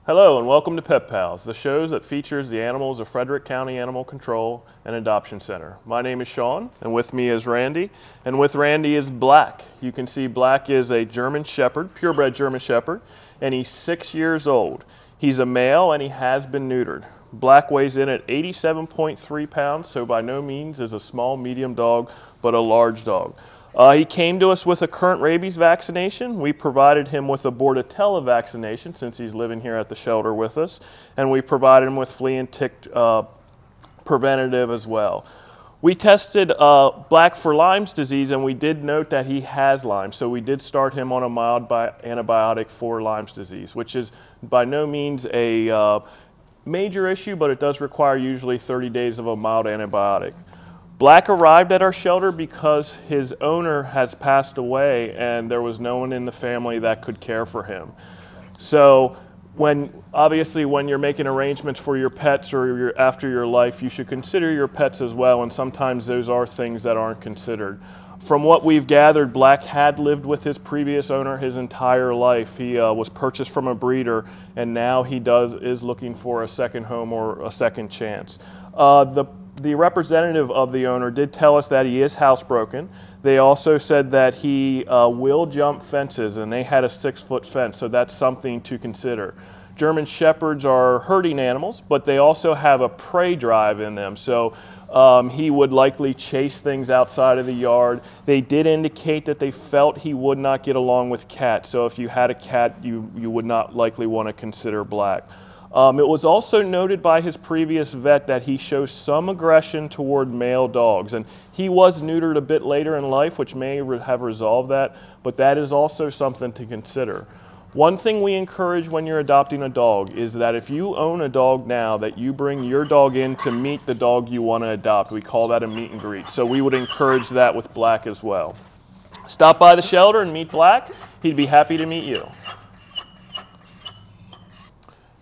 Hello and welcome to Pet Pals, the show that features the animals of Frederick County Animal Control and Adoption Center. My name is Sean, and with me is Randy, and with Randy is Black. You can see Black is a German Shepherd, purebred German Shepherd, and he's 6 years old. He's a male and he has been neutered. Black weighs in at 87.3 pounds, so by no means is a small, medium dog, but a large dog. He came to us with a current rabies vaccination. We provided him with a Bordetella vaccination since he's living here at the shelter with us, and we provided him with flea and tick preventative as well. We tested Black for Lyme's disease, and we did note that he has Lyme, so we did start him on a mild antibiotic for Lyme's disease, which is by no means a major issue, but it does require usually 30 days of a mild antibiotic. Black arrived at our shelter because his owner has passed away and there was no one in the family that could care for him. So obviously when you're making arrangements for your pets or after your life, you should consider your pets as well, and sometimes those are things that aren't considered. From what we've gathered, Black had lived with his previous owner his entire life. He was purchased from a breeder, and now he is looking for a second home or a second chance. The representative of the owner did tell us that he is housebroken. They also said that he will jump fences, and they had a 6-foot fence, so that's something to consider. German Shepherds are herding animals, but they also have a prey drive in them, so he would likely chase things outside of the yard. They did indicate that they felt he would not get along with cats, so if you had a cat, you would not likely want to consider Black. It was also noted by his previous vet that he shows some aggression toward male dogs, and he was neutered a bit later in life, which may have resolved that, but that is also something to consider. One thing we encourage when you're adopting a dog is that if you own a dog now, that you bring your dog in to meet the dog you want to adopt. We call that a meet and greet, so we would encourage that with Black as well. Stop by the shelter and meet Black. He'd be happy to meet you.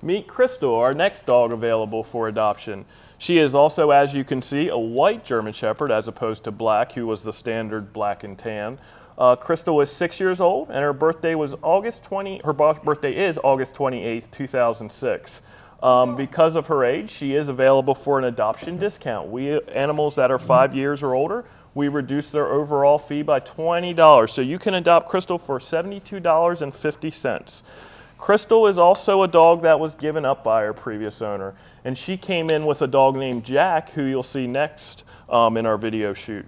Meet Crystal, our next dog available for adoption. She is also, as you can see, a white German Shepherd as opposed to Black, who was the standard black and tan. Crystal is 6 years old, and her birthday is August 28th, 2006. Because of her age, she is available for an adoption discount. Animals that are 5 years or older, we reduce their overall fee by $20. So you can adopt Crystal for $72.50. Crystal is also a dog that was given up by her previous owner, and she came in with a dog named Jack, who you'll see next in our video shoot.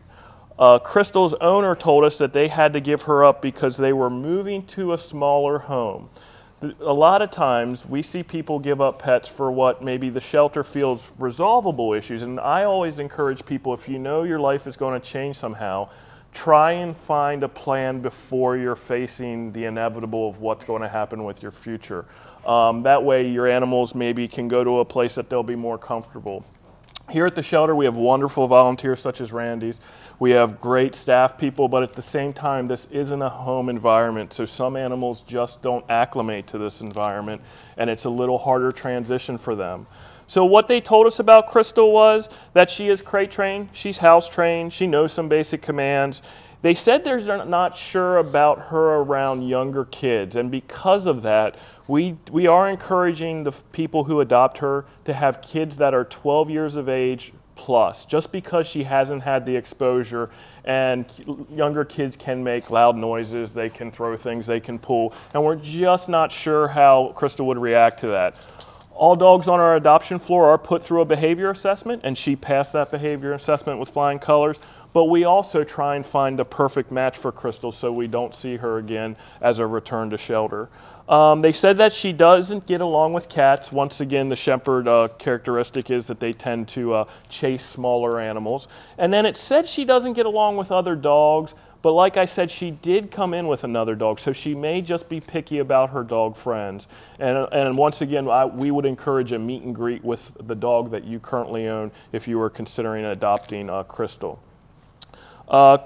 Crystal's owner told us that they had to give her up because they were moving to a smaller home. A lot of times we see people give up pets for what maybe the shelter feels resolvable issues, and I always encourage people, if you know your life is going to change somehow, try and find a plan before you're facing the inevitable of what's going to happen with your future. That way your animals maybe can go to a place that they'll be more comfortable. Here at the shelter we have wonderful volunteers such as Randy's. We have great staff people, but at the same time this isn't a home environment, so some animals just don't acclimate to this environment, and it's a little harder transition for them. So what they told us about Crystal was that she is crate trained, she's house trained, she knows some basic commands. They said they're not sure about her around younger kids, and because of that, we are encouraging the people who adopt her to have kids that are 12 years of age plus, just because she hasn't had the exposure, and younger kids can make loud noises, they can throw things, they can pull, and we're just not sure how Crystal would react to that. All dogs on our adoption floor are put through a behavior assessment, and she passed that behavior assessment with flying colors, but we also try and find the perfect match for Crystal so we don't see her again as a return to shelter. They said that she doesn't get along with cats. Once again, the Shepherd characteristic is that they tend to chase smaller animals. And then it said she doesn't get along with other dogs, But like I said, she did come in with another dog, so she may just be picky about her dog friends. And once again, we would encourage a meet and greet with the dog that you currently own if you were considering adopting Crystal.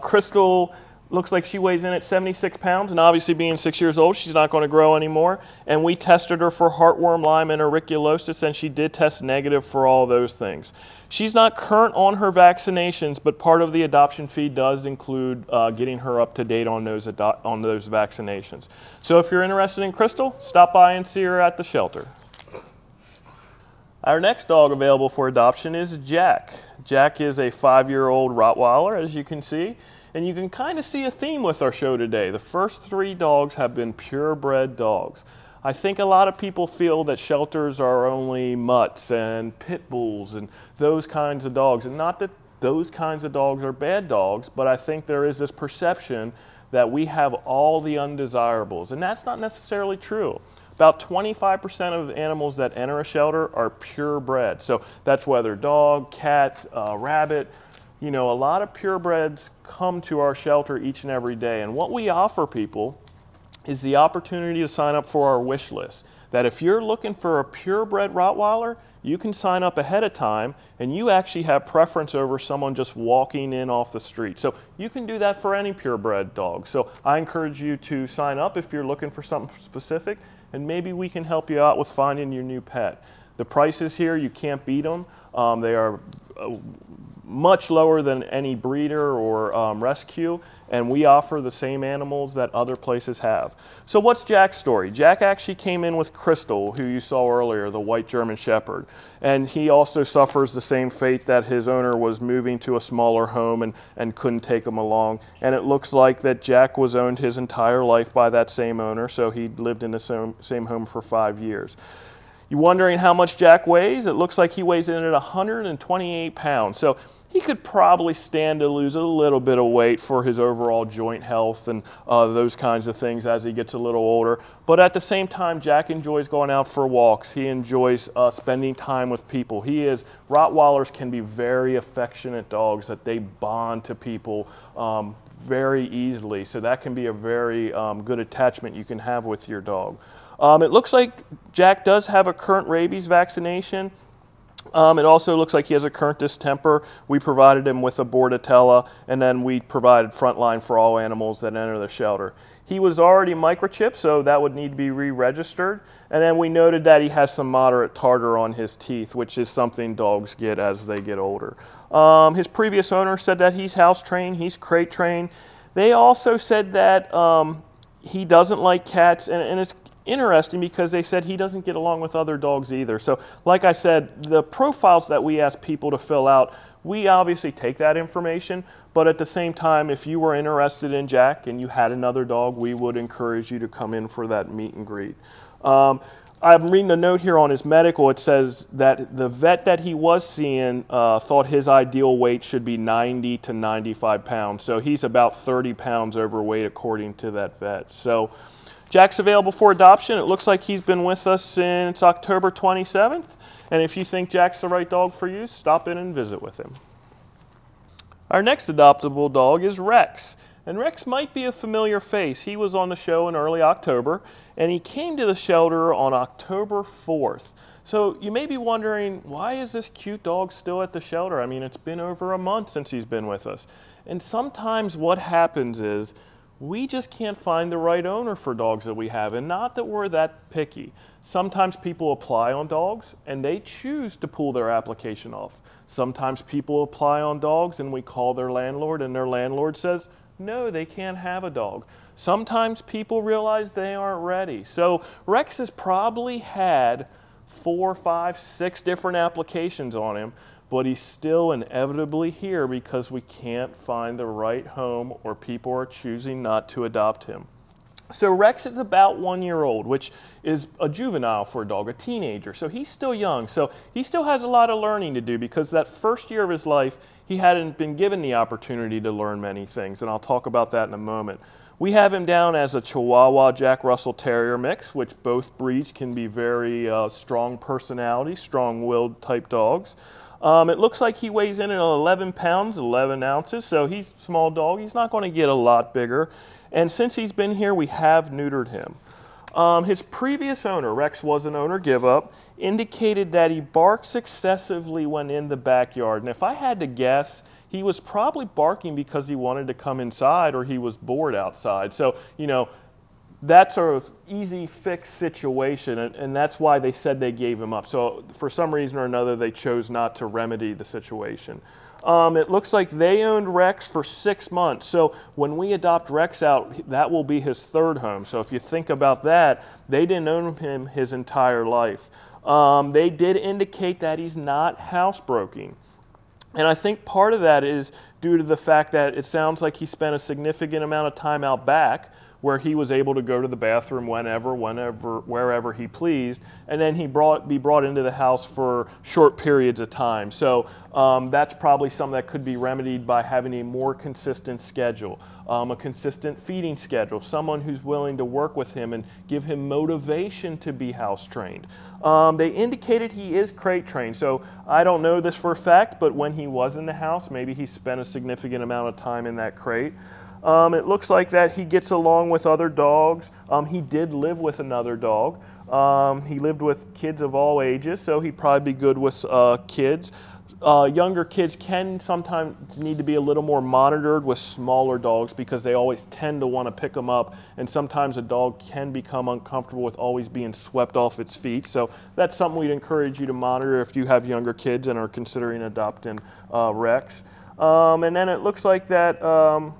Crystal looks like she weighs in at 76 pounds, and obviously being 6 years old, she's not going to grow anymore. And we tested her for heartworm, Lyme, and auriculosis, and she did test negative for all those things. She's not current on her vaccinations, but part of the adoption fee does include getting her up to date on those vaccinations. So if you're interested in Crystal, stop by and see her at the shelter. Our next dog available for adoption is Jack. Jack is a 5-year-old Rottweiler, as you can see. And you can kind of see a theme with our show today. The first 3 dogs have been purebred dogs. I think a lot of people feel that shelters are only mutts and pit bulls and those kinds of dogs. And not that those kinds of dogs are bad dogs, but I think there is this perception that we have all the undesirables. And that's not necessarily true. About 25% of animals that enter a shelter are purebred. So that's whether dog, cat, rabbit. You know, a lot of purebreds come to our shelter each and every day, and what we offer people is the opportunity to sign up for our wish list. That if you're looking for a purebred Rottweiler, you can sign up ahead of time, and you actually have preference over someone just walking in off the street. So you can do that for any purebred dog. So I encourage you to sign up if you're looking for something specific, and maybe we can help you out with finding your new pet. The prices here, you can't beat them. They are much lower than any breeder or rescue, and we offer the same animals that other places have. So what's Jack's story? Jack actually came in with Crystal, who you saw earlier, the white German Shepherd, and he also suffers the same fate that his owner was moving to a smaller home and couldn't take him along. And it looks like that Jack was owned his entire life by that same owner, so he lived in the same home for 5 years. You're wondering how much Jack weighs? It looks like he weighs in at 128 pounds. So he could probably stand to lose a little bit of weight for his overall joint health and those kinds of things as he gets a little older. But at the same time, Jack enjoys going out for walks. He enjoys spending time with people. Rottweilers can be very affectionate dogs that they bond to people very easily. So that can be a very good attachment you can have with your dog. It looks like Jack does have a current rabies vaccination. It also looks like he has a current distemper. We provided him with a Bordetella, and then we provided Frontline for all animals that enter the shelter. He was already microchipped, so that would need to be re-registered. And then we noted that he has some moderate tartar on his teeth, which is something dogs get as they get older. His previous owner said that he's house trained, he's crate trained. They also said that he doesn't like cats, and it's interesting because they said he doesn't get along with other dogs either. So like I said, the profiles that we ask people to fill out, we obviously take that information, but at the same time, if you were interested in Jack and you had another dog, we would encourage you to come in for that meet and greet. I'm reading a note here on his medical. It says that the vet that he was seeing thought his ideal weight should be 90 to 95 pounds. So he's about 30 pounds overweight according to that vet. So Jack's available for adoption. It looks like he's been with us since October 27th. And if you think Jack's the right dog for you, stop in and visit with him. Our next adoptable dog is Rex. And Rex might be a familiar face. He was on the show in early October, and he came to the shelter on October 4th. So you may be wondering, why is this cute dog still at the shelter? I mean, it's been over a month since he's been with us. And sometimes what happens is, we just can't find the right owner for dogs that we have, and not that we're that picky. Sometimes people apply on dogs and they choose to pull their application off. Sometimes people apply on dogs and we call their landlord and their landlord says, no, they can't have a dog. Sometimes people realize they aren't ready. So Rex has probably had 4, 5, 6 different applications on him, but he's still inevitably here because we can't find the right home or people are choosing not to adopt him. So Rex is about 1 year old, which is a juvenile for a dog, a teenager. So he's still young. So he still has a lot of learning to do because that first year of his life, he hadn't been given the opportunity to learn many things. And I'll talk about that in a moment. We have him down as a Chihuahua Jack Russell Terrier mix, which both breeds can be very strong personality, strong-willed type dogs. It looks like he weighs in at 11 pounds, 11 ounces, so he's a small dog. He's not going to get a lot bigger. And since he's been here, we have neutered him. His previous owner, Rex was an owner give up, indicated that he barks excessively when in the backyard. And if I had to guess, he was probably barking because he wanted to come inside or he was bored outside. So, you know, that's an easy fix situation, and that's why they said they gave him up. So for some reason or another, they chose not to remedy the situation. It looks like they owned Rex for 6 months. So when we adopt Rex out, that will be his third home. So if you think about that, they didn't own him his entire life. They did indicate that he's not housebroken. And I think part of that is due to the fact that it sounds like he spent a significant amount of time out back, where he was able to go to the bathroom whenever, wherever he pleased, and then he be brought into the house for short periods of time. So that's probably something that could be remedied by having a more consistent schedule, a consistent feeding schedule, someone who's willing to work with him and give him motivation to be house trained. They indicated he is crate trained, so I don't know this for a fact, but when he was in the house, maybe he spent a significant amount of time in that crate. It looks like that he gets along with other dogs. He did live with another dog. He lived with kids of all ages, so he'd probably be good with kids. Younger kids can sometimes need to be a little more monitored with smaller dogs because they always tend to want to pick them up, and sometimes a dog can become uncomfortable with always being swept off its feet. So that's something we'd encourage you to monitor if you have younger kids and are considering adopting Rex. And then it looks like that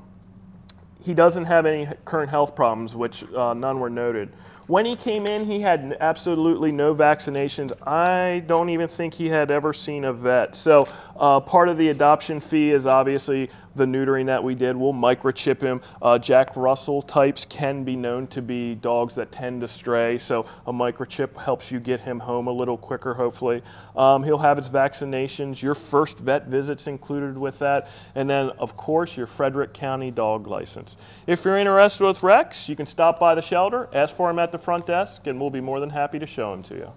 he doesn't have any current health problems, which none were noted. When he came in, he had absolutely no vaccinations. I don't even think he had ever seen a vet. So part of the adoption fee is obviously the neutering that we did. We'll microchip him. Jack Russell types can be known to be dogs that tend to stray, so a microchip helps you get him home a little quicker, hopefully. He'll have his vaccinations. Your first vet visit's included with that, and then, of course, your Frederick County dog license. If you're interested with Rex, you can stop by the shelter, ask for him at the front desk, and we'll be more than happy to show him to you.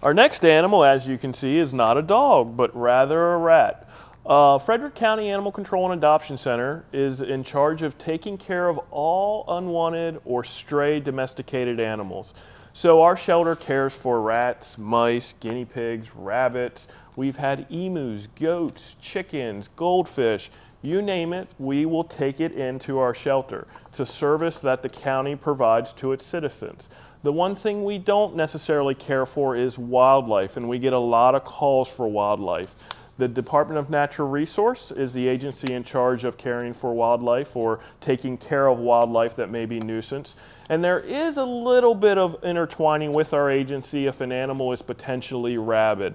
Our next animal, as you can see, is not a dog, but rather a rat. Frederick County Animal Control and Adoption Center is in charge of taking care of all unwanted or stray domesticated animals. So our shelter cares for rats, mice, guinea pigs, rabbits. We've had emus, goats, chickens, goldfish. You name it, we will take it into our shelter. It's a service that the county provides to its citizens. The one thing we don't necessarily care for is wildlife, and we get a lot of calls for wildlife. The Department of Natural Resource is the agency in charge of caring for wildlife or taking care of wildlife that may be nuisance. And there is a little bit of intertwining with our agency if an animal is potentially rabid.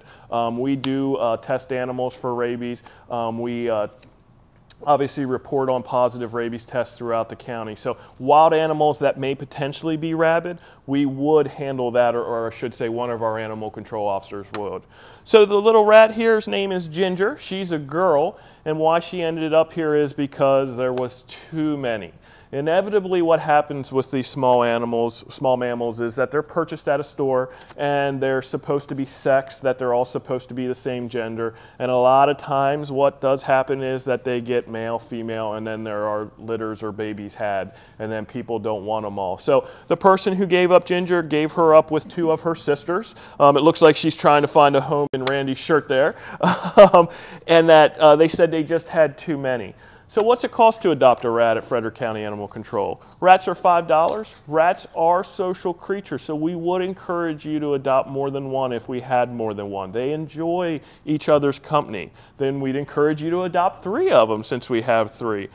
We do test animals for rabies. We obviously report on positive rabies tests throughout the county. So wild animals that may potentially be rabid, we would handle that, or I should say one of our animal control officers would. So the little rat here's name is Ginger. She's a girl, and why she ended up here is because there was too many. Inevitably, what happens with these small mammals, is that they're purchased at a store and they're supposed to be sexed, that they're all supposed to be the same gender. And a lot of times what does happen is that they get male, female, and then there are litters or babies had, and then people don't want them all. So the person who gave up Ginger gave her up with 2 of her sisters. It looks like she's trying to find a home in Randy's shirt there. And that they said they just had too many. So what's it cost to adopt a rat at Frederick County Animal Control? Rats are $5. Rats are social creatures, so we would encourage you to adopt more than one if we had more than one. They enjoy each other's company. Then we'd encourage you to adopt 3 of them since we have 3.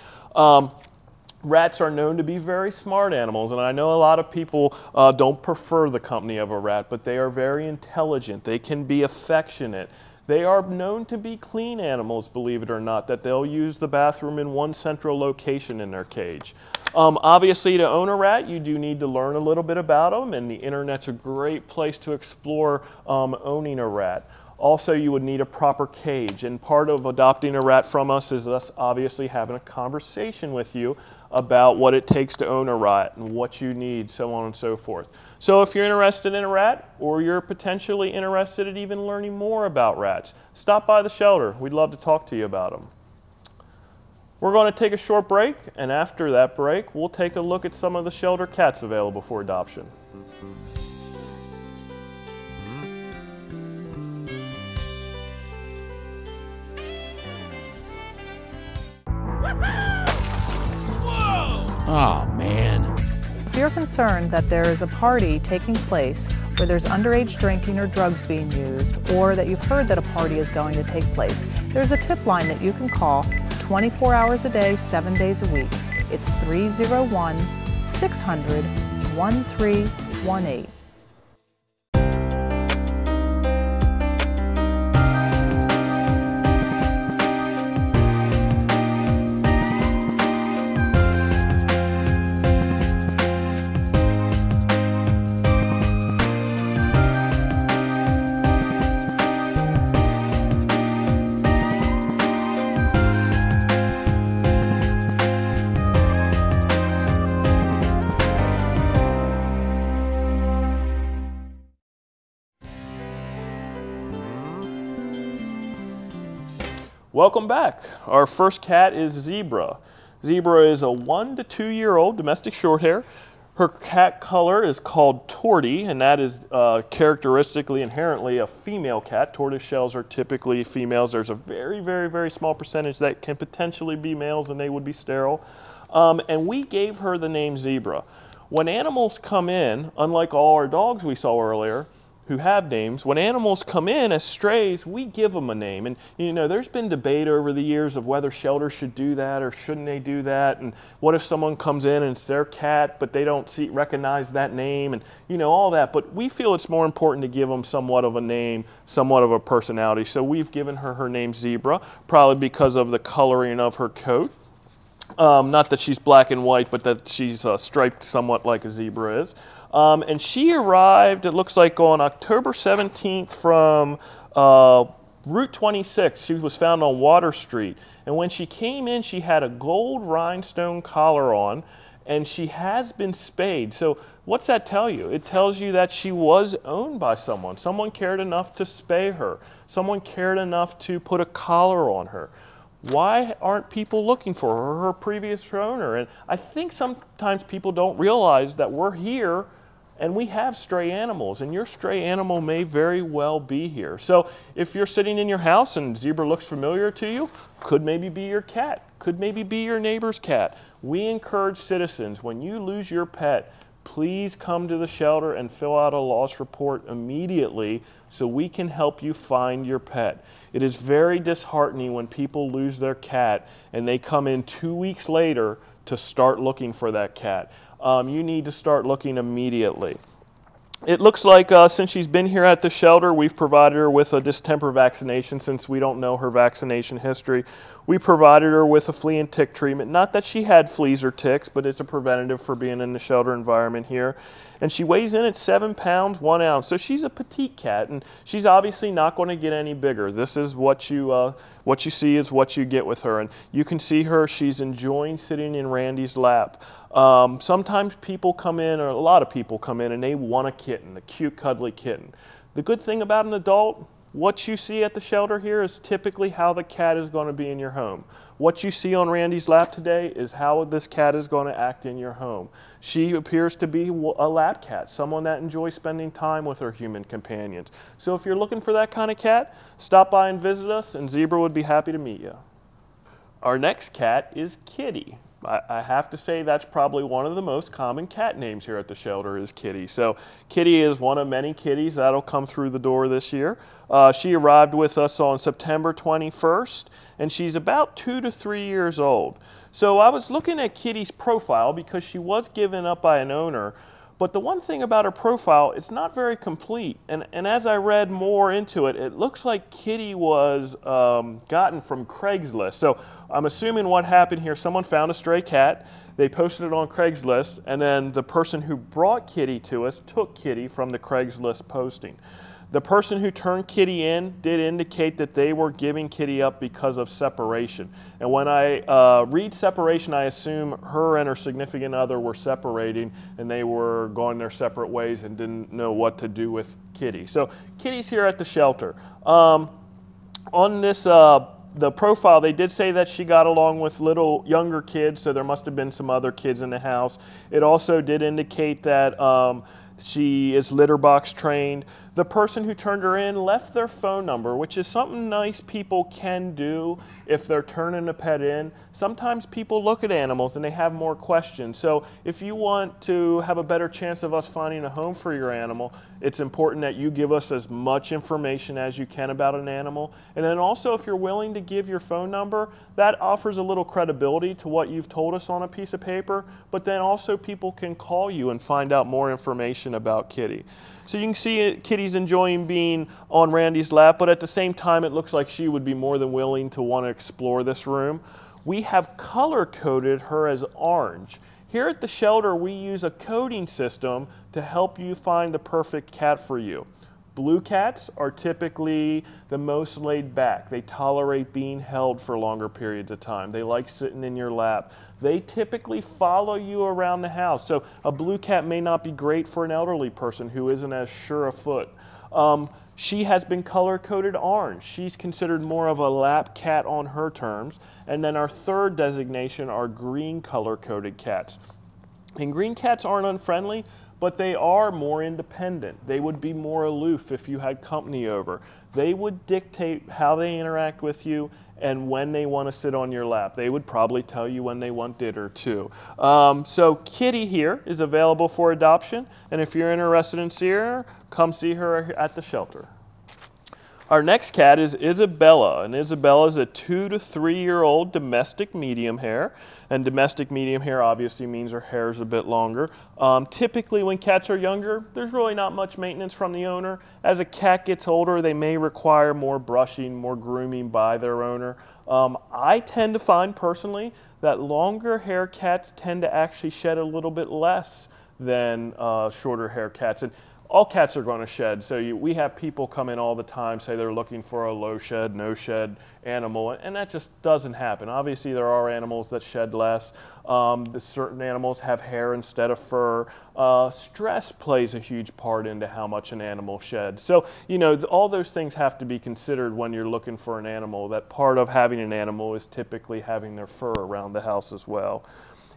Rats are known to be very smart animals, and I know a lot of people don't prefer the company of a rat, but they are very intelligent. They can be affectionate. They are known to be clean animals, believe it or not, that they'll use the bathroom in one central location in their cage. Obviously, to own a rat, you do need to learn a little bit about them, and the internet's a great place to explore owning a rat. Also, you would need a proper cage, and part of adopting a rat from us is us obviously having a conversation with you about what it takes to own a rat and what you need, so on and so forth. So if you're interested in a rat, or you're potentially interested in even learning more about rats, stop by the shelter. We'd love to talk to you about them. We're going to take a short break, and after that break, we'll take a look at some of the shelter cats available for adoption. Oh, man. If you're concerned that there is a party taking place where there's underage drinking or drugs being used, or that you've heard that a party is going to take place, there's a tip line that you can call 24 hours a day, 7 days a week. It's 301-600-1318. Welcome back. Our first cat is Zebra. Zebra is a 1 to 2 year old domestic shorthair. Her cat color is called Tortie, and that is characteristically, inherently a female cat. Tortoise shells are typically females. There's a very, very, very small percentage that can potentially be males, and they would be sterile. And we gave her the name Zebra. When animals come in, unlike all our dogs we saw earlier, who have names, when animals come in as strays, we give them a name. And you know, there's been debate over the years of whether shelters should do that or shouldn't they do that, and what if someone comes in and it's their cat but they don't recognize that name, and you know, all that. But we feel it's more important to give them somewhat of a name, somewhat of a personality. So we've given her her name Zebra, probably because of the coloring of her coat. Not that she's black and white, but that she's striped somewhat like a zebra is. And she arrived, it looks like, on October 17th from Route 26. She was found on Water Street. And when she came in, she had a gold rhinestone collar on, and she has been spayed. So what's that tell you? It tells you that she was owned by someone. Someone cared enough to spay her. Someone cared enough to put a collar on her. Why aren't people looking for her, her previous owner? And I think sometimes people don't realize that we're here and we have stray animals, and your stray animal may very well be here. So if you're sitting in your house and Zebra looks familiar to you, could maybe be your cat, could maybe be your neighbor's cat. We encourage citizens, when you lose your pet, please come to the shelter and fill out a loss report immediately so we can help you find your pet. It is very disheartening when people lose their cat and they come in 2 weeks later to start looking for that cat. You need to start looking immediately. It looks like since she's been here at the shelter, we've provided her with a distemper vaccination since we don't know her vaccination history. We provided her with a flea and tick treatment. Not that she had fleas or ticks, but it's a preventative for being in the shelter environment here. And she weighs in at 7 pounds, 1 ounce. So she's a petite cat, and she's obviously not going to get any bigger. This is what you see is what you get with her. And you can see her, she's enjoying sitting in Randy's lap. Sometimes people come in, or a lot of people come in, and they want a kitten, a cute, cuddly kitten. The good thing about an adult, what you see at the shelter here is typically how the cat is going to be in your home. What you see on Randy's lap today is how this cat is going to act in your home. She appears to be a lap cat, someone that enjoys spending time with her human companions. So if you're looking for that kind of cat, stop by and visit us, and Zebra would be happy to meet you. Our next cat is Kitty. I have to say that's probably one of the most common cat names here at the shelter is Kitty. So Kitty is one of many kitties that'll come through the door this year. She arrived with us on September 21st, and she's about 2 to 3 years old. So I was looking at Kitty's profile because she was given up by an owner. But the one thing about her profile, it's not very complete. And as I read more into it, it looks like Kitty was gotten from Craigslist. So I'm assuming what happened here, someone found a stray cat, they posted it on Craigslist, and then the person who brought Kitty to us took Kitty from the Craigslist posting. The person who turned Kitty in did indicate that they were giving Kitty up because of separation. And when I read separation, I assume her and her significant other were separating and they were going their separate ways and didn't know what to do with Kitty. So Kitty's here at the shelter. On this, the profile, they did say that she got along with little younger kids, so there must have been some other kids in the house. It also did indicate that she is litter box trained. The person who turned her in left their phone number, which is something nice people can do if they're turning a pet in. Sometimes people look at animals and they have more questions. So if you want to have a better chance of us finding a home for your animal, it's important that you give us as much information as you can about an animal. And then also, if you're willing to give your phone number, that offers a little credibility to what you've told us on a piece of paper, but then also people can call you and find out more information about Kitty. So you can see Kitty's enjoying being on Randy's lap, but at the same time it looks like she would be more than willing to want to explore this room. We have color-coded her as orange. Here at the shelter we use a coding system to help you find the perfect cat for you. Blue cats are typically the most laid back. They tolerate being held for longer periods of time. They like sitting in your lap. They typically follow you around the house. So a blue cat may not be great for an elderly person who isn't as sure of foot. She has been color-coded orange. She's considered more of a lap cat on her terms. And then our third designation are green color-coded cats. And green cats aren't unfriendly, but they are more independent. They would be more aloof if you had company over. They would dictate how they interact with you and when they want to sit on your lap. They would probably tell you when they want dinner too. So Kitty here is available for adoption, and if you're interested in seeing her, come see her at the shelter. Our next cat is Isabella, and Isabella is a 2 to 3 year old domestic medium hair. And domestic medium hair obviously means her hair is a bit longer. Typically when cats are younger, there's really not much maintenance from the owner. As a cat gets older, they may require more brushing, more grooming by their owner. I tend to find personally that longer hair cats tend to actually shed a little bit less than shorter hair cats. And all cats are going to shed, so we have people come in all the time, say they're looking for a low shed, no shed animal, and that just doesn't happen. Obviously there are animals that shed less. Certain animals have hair instead of fur. Stress plays a huge part into how much an animal sheds. So, you know, all those things have to be considered when you're looking for an animal. That part of having an animal is typically having their fur around the house as well.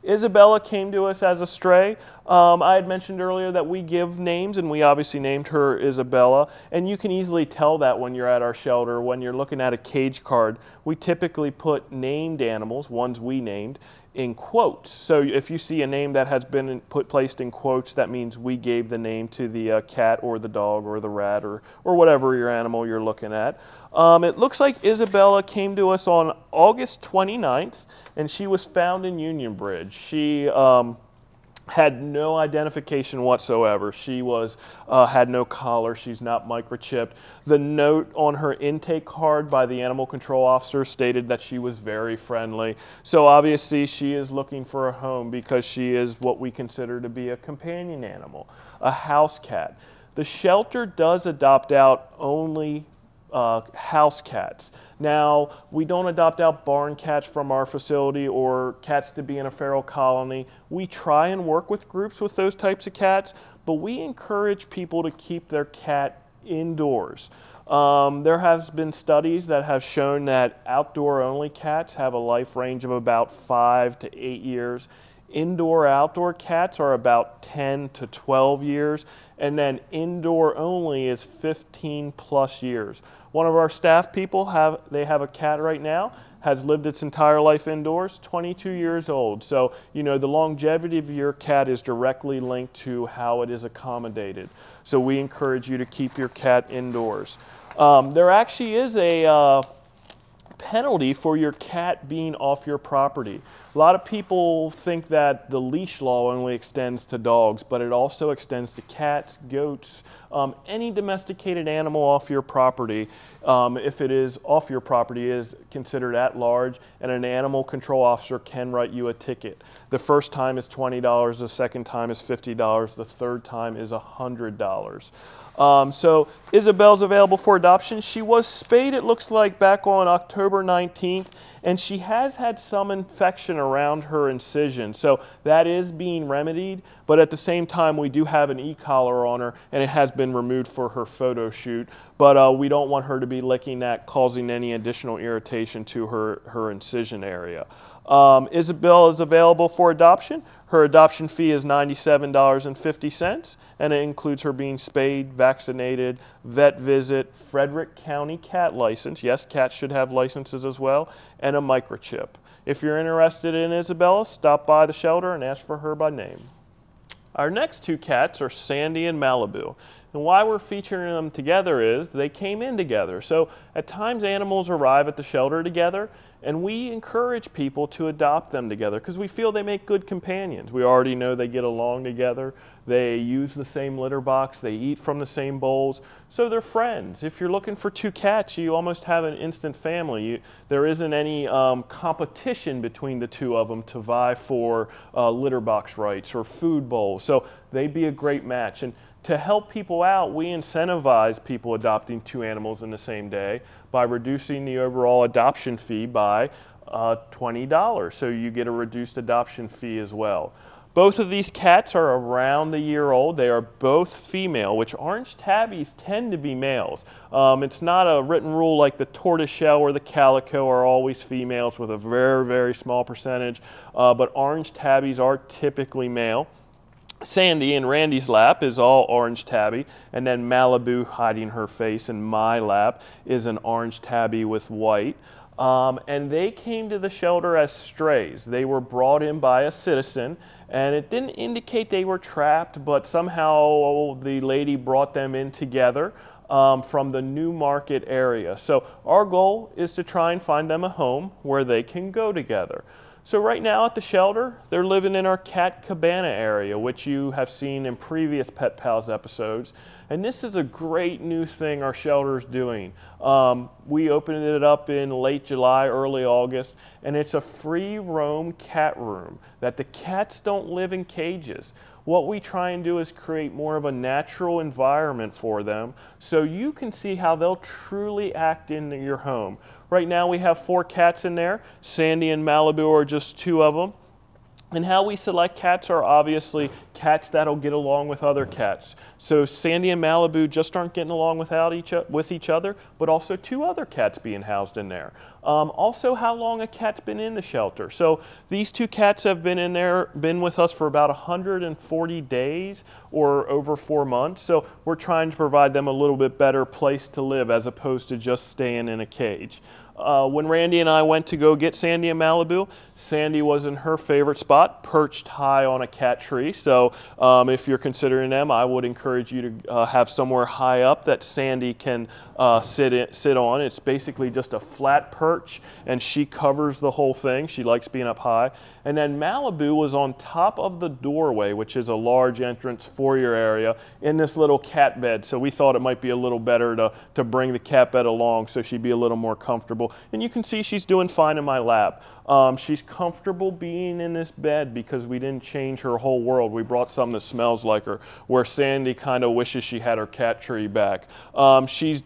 Isabella came to us as a stray. I had mentioned earlier that we give names, and we obviously named her Isabella. And you can easily tell that when you're at our shelter. When you're looking at a cage card, we typically put named animals, ones we named, in quotes. So if you see a name that has been placed in quotes, that means we gave the name to the cat or the dog or the rat or whatever your animal you're looking at. It looks like Isabella came to us on August 29th, and she was found in Union Bridge. She had no identification whatsoever. She had no collar. She's not microchipped. The note on her intake card by the animal control officer stated that she was very friendly. So obviously she is looking for a home because she is what we consider to be a companion animal, a house cat. The shelter does adopt out only house cats. Now, we don't adopt out barn cats from our facility or cats to be in a feral colony. We try and work with groups with those types of cats, but we encourage people to keep their cat indoors. There has been studies that have shown that outdoor-only cats have a life range of about 5 to 8 years. Indoor-outdoor cats are about 10 to 12 years, and then indoor only is 15 plus years. One of our staff people have a cat right now, has lived its entire life indoors, 22 years old. So, you know, the longevity of your cat is directly linked to how it is accommodated. So we encourage you to keep your cat indoors. There actually is a penalty for your cat being off your property. A lot of people think that the leash law only extends to dogs, but it also extends to cats, goats, any domesticated animal off your property. If it is off your property, is considered at large, and an animal control officer can write you a ticket. The first time is $20, the second time is $50, the third time is $100. So Isabel's available for adoption. She was spayed, it looks like, back on October 19th, and she has had some infection around her incision. So that is being remedied, but at the same time, we do have an e-collar on her, and it has been removed for her photo shoot. But we don't want her to be licking that, causing any additional irritation to her incision area. Isabel is available for adoption. Her adoption fee is $97.50, and it includes her being spayed, vaccinated, vet visit, Frederick County cat license. Yes, cats should have licenses as well, and a microchip. If you're interested in Isabella, stop by the shelter and ask for her by name. Our next two cats are Sandy and Malibu. And why we're featuring them together is they came in together. So at times animals arrive at the shelter together, and we encourage people to adopt them together because we feel they make good companions. We already know they get along together. They use the same litter box. They eat from the same bowls. So they're friends. If you're looking for two cats, you almost have an instant family. There isn't any competition between the two of them to vie for litter box rights or food bowls. So they'd be a great match. And to help people out, we incentivize people adopting two animals in the same day by reducing the overall adoption fee by $20. So you get a reduced adoption fee as well. Both of these cats are around a year old. They are both female, which orange tabbies tend to be males. It's not a written rule like the tortoiseshell or the calico are always females with a very, very small percentage, but orange tabbies are typically male. Sandy in Randy's lap is all orange tabby, and then Malibu hiding her face in my lap is an orange tabby with white. And they came to the shelter as strays. They were brought in by a citizen, and it didn't indicate they were trapped, but somehow the lady brought them in together from the New Market area. So our goal is to try and find them a home where they can go together. So right now at the shelter, they're living in our cat cabana area, which you have seen in previous Pet Pals episodes. And this is a great new thing our shelter is doing. We opened it up in late July, early August, and it's a free roam cat room that the cats don't live in cages. What we try and do is create more of a natural environment for them so you can see how they'll truly act in your home. Right now we have 4 cats in there. Sandy and Malibu are just 2 of them. And how we select cats are obviously cats that'll get along with other cats. So Sandy and Malibu just aren't getting along with each other, but also 2 other cats being housed in there. Also how long a cat's been in the shelter. So these 2 cats have been in there, been with us for about 140 days or over 4 months. So we're trying to provide them a little bit better place to live as opposed to just staying in a cage. When Randy and I went to go get Sandy and Malibu, Sandy was in her favorite spot, perched high on a cat tree. So if you're considering them, I would encourage you to have somewhere high up that Sandy can sit on. It's basically just a flat perch, and she covers the whole thing. She likes being up high. And then Malibu was on top of the doorway, which is a large entrance foyer area, in this little cat bed. So we thought it might be a little better to bring the cat bed along so she'd be a little more comfortable. And you can see she's doing fine in my lap. She's comfortable being in this bed because we didn't change her whole world. We brought something that smells like her, where Sandy kind of wishes she had her cat tree back. Sandy's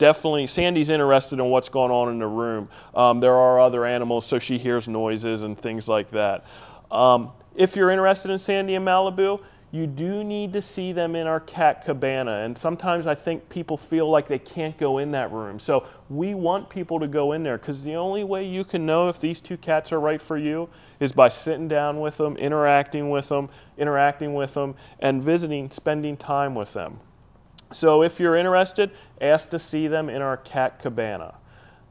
interested in what's going on in the room. There are other animals, so she hears noises and things like that. If you're interested in Sandy and Malibu, you do need to see them in our cat cabana, and sometimes I think people feel like they can't go in that room. So we want people to go in there because the only way you can know if these 2 cats are right for you is by sitting down with them, interacting with them, and visiting, spending time with them. So if you're interested, ask to see them in our cat cabana.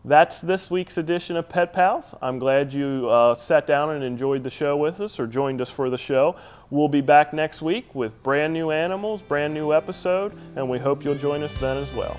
That's this week's edition of Pet Pals. I'm glad you sat down and enjoyed the show with us or joined us for the show. We'll be back next week with brand new animals, brand new episode, and we hope you'll join us then as well.